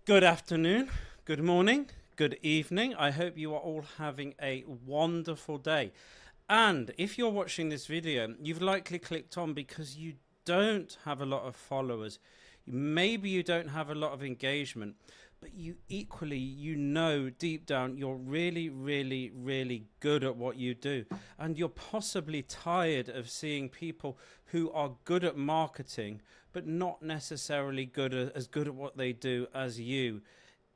Good afternoon, good morning, good evening. I hope you are all having a wonderful day. And if you're watching this video, you've likely clicked on because you don't have a lot of followers. Maybe you don't have a lot of engagement, but you know deep down you're really, really, really good at what you do. And you're possibly tired of seeing people who are good at marketing, but not necessarily as good at what they do as you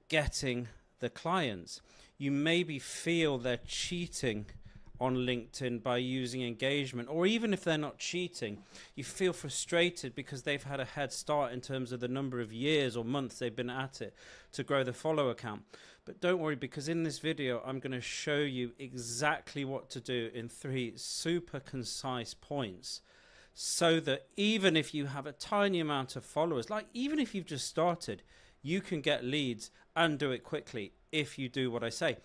getting the clients. You maybe feel they're cheating on LinkedIn by using engagement, or even if they're not cheating, you feel frustrated because they've had a head start in terms of the number of years or months they've been at it to grow the follower count. But don't worry, because in this video I'm going to show you exactly what to do in 3 super concise points, so that even if you have a tiny amount of followers, like even if you've just started, you can get leads and do it quickly if you do what I say.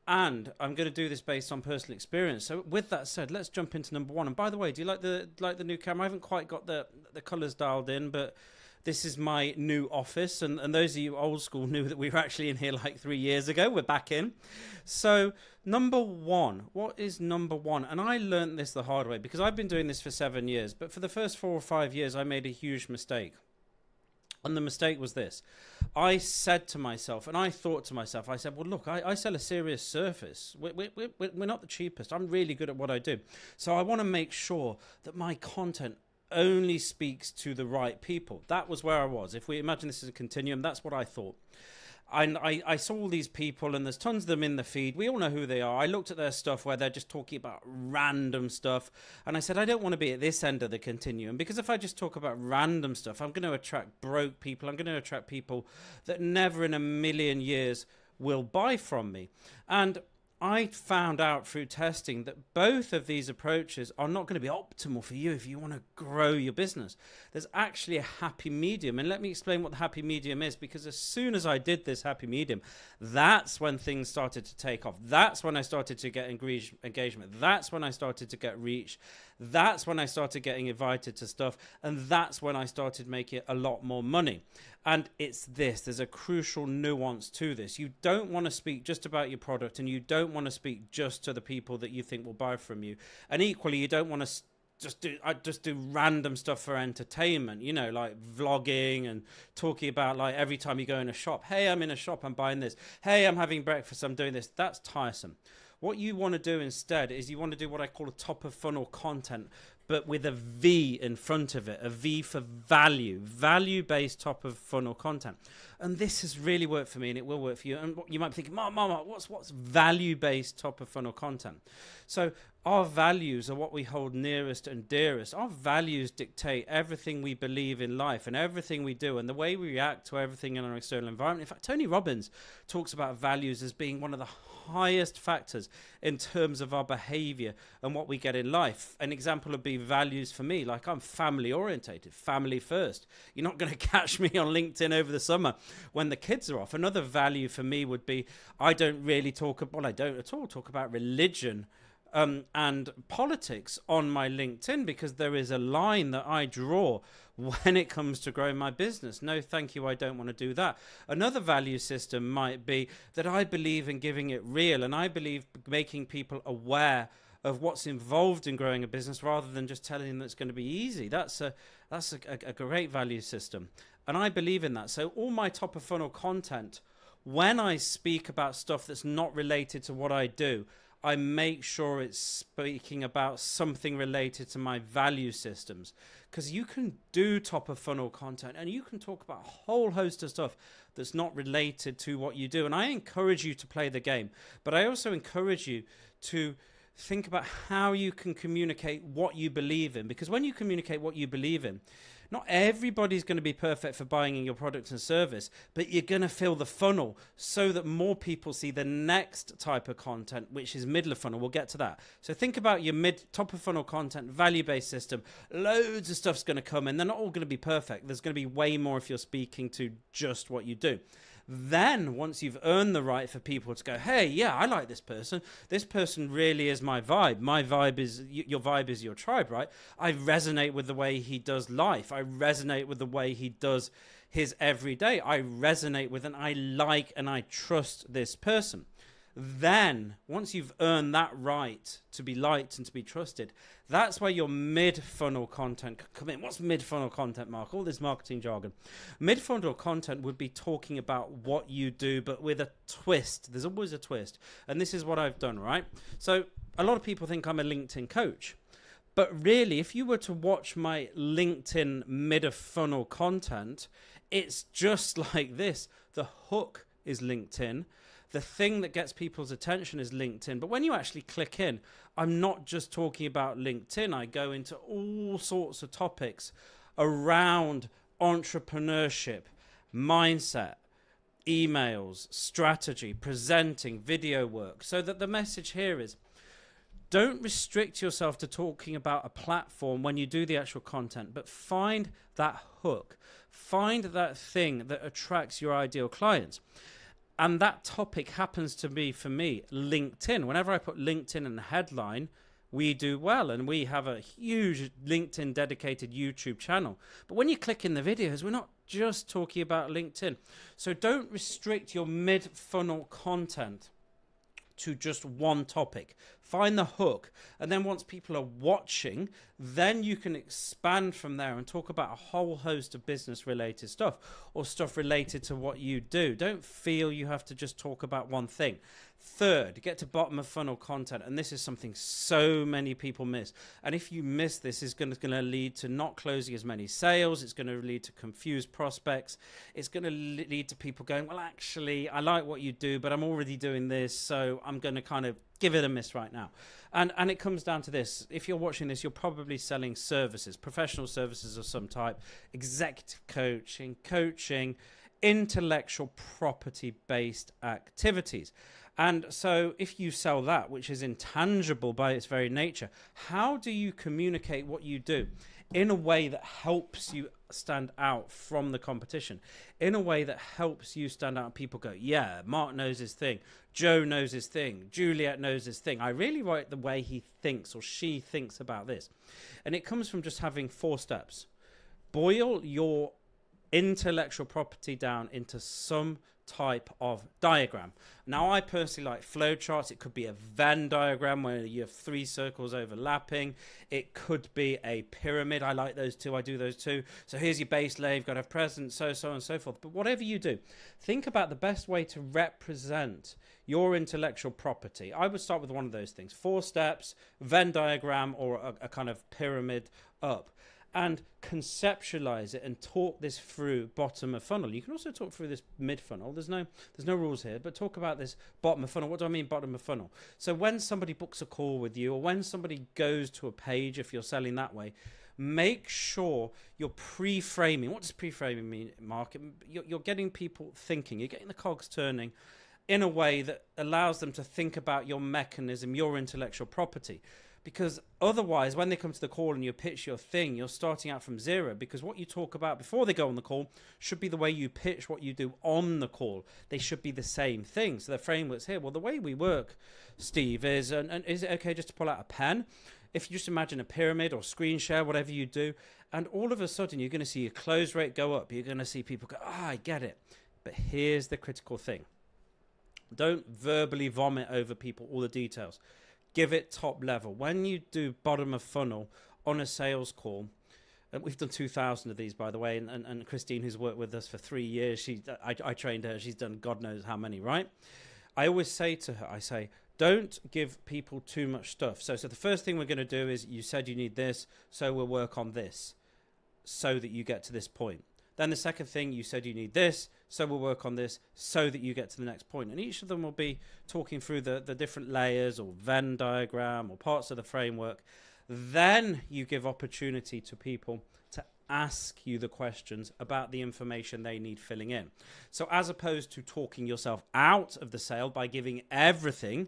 And I'm going to do this based on personal experience. So with that said, let's jump into number 1. And by the way, do you like the new camera? I haven't quite got the colors dialed in, but this is my new office, and those of you old school knew that we were actually in here like 3 years ago. We're back in. So number 1, what is number 1? And I learned this the hard way because I've been doing this for 7 years, but for the first 4 or 5 years I made a huge mistake. And the mistake was this. I said to myself, and I thought to myself, I said, well, look, I sell a serious surface. We're not the cheapest. I'm really good at what I do. So I want to make sure that my content only speaks to the right people. That was where I was. If we imagine this as a continuum, that's what I thought. And I saw all these people, and there's tons of them in the feed. We all know who they are. I looked at their stuff where they're just talking about random stuff. And I said, I don't want to be at this end of the continuum, because if I just talk about random stuff, I'm going to attract broke people. I'm going to attract people that never in a million years will buy from me. And I found out through testing that both of these approaches are not going to be optimal for you if you want to grow your business. There's actually a happy medium. And let me explain what the happy medium is, because as soon as I did this happy medium, that's when things started to take off. That's when I started to get engagement. That's when I started to get reach. That's when I started getting invited to stuff. And that's when I started making a lot more money. And it's this, there's a crucial nuance to this. You don't want to speak just about your product, and you don't want to speak just to the people that you think will buy from you. And equally, you don't want to just do random stuff for entertainment, you know, like vlogging and talking about, like, every time you go in a shop, hey, I'm in a shop, I'm buying this. Hey, I'm having breakfast, I'm doing this. That's tiresome. What you want to do instead is you want to do what I call a top of funnel content, but with a V in front of it, a V for value-based top of funnel content. And this has really worked for me, and it will work for you. And you might be thinking, Mama, what's value-based top of funnel content? So our values are what we hold nearest and dearest. Our values dictate everything we believe in life and everything we do and the way we react to everything in our external environment. In fact, Tony Robbins talks about values as being one of the highest factors in terms of our behavior and what we get in life. An example would be values for me. Like, I'm family orientated, family first. You're not going to catch me on LinkedIn over the summer when the kids are off. Another value for me would be, I don't at all talk about religion and politics on my LinkedIn, because there is a line that I draw when it comes to growing my business. No, thank you, I don't want to do that. Another value system might be that I believe in giving it real, and I believe making people aware of what's involved in growing a business rather than just telling them that it's going to be easy. That's a great value system, and I believe in that. So all my top of funnel content, when I speak about stuff that's not related to what I do, I make sure it's speaking about something related to my value systems, because you can do top of funnel content and you can talk about a whole host of stuff that's not related to what you do. And I encourage you to play the game, but I also encourage you to think about how you can communicate what you believe in, because when you communicate what you believe in, not everybody's going to be perfect for buying in your product and service, but you're going to fill the funnel so that more people see the next type of content, which is middle of funnel. We'll get to that. So think about your top of funnel content, value-based system. Loads of stuff's going to come in. They're not all going to be perfect. There's going to be way more if you're speaking to just what you do. Then once you've earned the right for people to go, hey, yeah, I like this person. This person really is my vibe. My vibe is, your vibe is your tribe, right? I resonate with the way he does life. I resonate with the way he does his every day. I resonate with and I like and I trust this person. Then, once you've earned that right to be liked and to be trusted, that's where your mid-funnel content can come in. What's mid-funnel content, Mark? All this marketing jargon. Mid-funnel content would be talking about what you do, but with a twist. There's always a twist. And this is what I've done, right? So a lot of people think I'm a LinkedIn coach. But really, if you were to watch my LinkedIn mid-funnel content, it's just like this. The hook is LinkedIn. The thing that gets people's attention is LinkedIn. But when you actually click in, I'm not just talking about LinkedIn. I go into all sorts of topics around entrepreneurship, mindset, emails, strategy, presenting, video work. So that the message here is, don't restrict yourself to talking about a platform when you do the actual content, but find that hook. Find that thing that attracts your ideal clients. And that topic happens to be, for me, LinkedIn. Whenever I put LinkedIn in the headline, we do well. And we have a huge LinkedIn dedicated YouTube channel. But when you click in the videos, we're not just talking about LinkedIn. So don't restrict your mid-funnel content to just one topic. Find the hook, and then once people are watching, then you can expand from there and talk about a whole host of business related stuff or stuff related to what you do. Don't feel you have to just talk about one thing. Third, get to bottom of funnel content, and this is something so many people miss. And if you miss this, it's going to lead to not closing as many sales. It's going to lead to confused prospects. It's going to lead to people going, well, actually, I like what you do, but I'm already doing this, so I'm going to kind of give it a miss right now. And it comes down to this. If you're watching this, you're probably selling services, professional services of some type, executive coaching, intellectual property-based activities. And so if you sell that, which is intangible by its very nature, how do you communicate what you do in a way that helps you stand out from the competition, in a way that helps you stand out and people go, yeah, Mark knows his thing, Joe knows his thing, Juliet knows his thing. I really like the way he thinks or she thinks about this. And it comes from just having 4 steps. Boil your intellectual property down into some type of diagram. Now, I personally like flowcharts. It could be a Venn diagram where you have 3 circles overlapping. It could be a pyramid. I like those too. I do those too. So here's your base layer. You've got to have present, so on and so forth. But whatever you do, think about the best way to represent your intellectual property. I would start with one of those things. 4 steps, Venn diagram, or a kind of pyramid up. And conceptualize it and talk this through bottom of funnel. You can also talk through this mid funnel. There's no rules here, but talk about this bottom of funnel. What do I mean bottom of funnel? So when somebody books a call with you, or when somebody goes to a page, if you're selling that way, make sure you're pre-framing. What does pre-framing mean, Mark? You're getting people thinking. You're getting the cogs turning in a way that allows them to think about your mechanism, your intellectual property. Because otherwise, when they come to the call and you pitch your thing, you're starting out from zero, because what you talk about before they go on the call should be the way you pitch what you do on the call. They should be the same thing. So the framework's here. Well, the way we work, Steve, is, and is it okay just to pull out a pen? If you just imagine a pyramid or screen share, whatever you do, and all of a sudden you're going to see your close rate go up. You're going to see people go, I get it. But here's the critical thing. Don't verbally vomit over people all the details. Give it top level. When you do bottom of funnel on a sales call, and we've done 2,000 of these, by the way, and Christine, who's worked with us for 3 years, I trained her. She's done God knows how many, right? I always say to her, I say, don't give people too much stuff. So the first thing we're going to do is, you said you need this, so we'll work on this so that you get to this point. Then the second thing, you said you need this, so we'll work on this so that you get to the next point. And each of them will be talking through the different layers or Venn diagram or parts of the framework. Then you give opportunity to people to ask you the questions about the information they need filling in. So as opposed to talking yourself out of the sale by giving everything,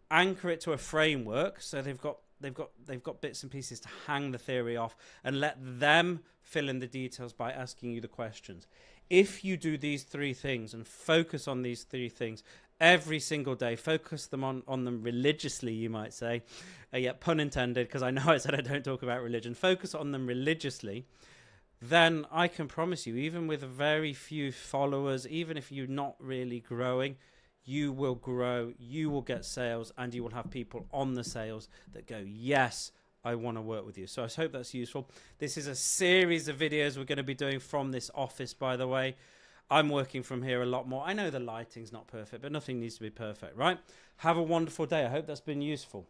anchor it to a framework so they've got bits and pieces to hang the theory off, and let them fill in the details by asking you the questions. If you do these 3 things and focus on these 3 things every single day, focus them on them religiously, you might say, yeah, pun intended, because I know I said I don't talk about religion, focus on them religiously, then I can promise you, even with very few followers, even if you're not really growing, you will grow, you will get sales, and you will have people on the sales that go, yes, I want to work with you. So I hope that's useful. This is a series of videos we're going to be doing from this office, by the way. I'm working from here a lot more. I know the lighting's not perfect, but nothing needs to be perfect, right? Have a wonderful day. I hope that's been useful.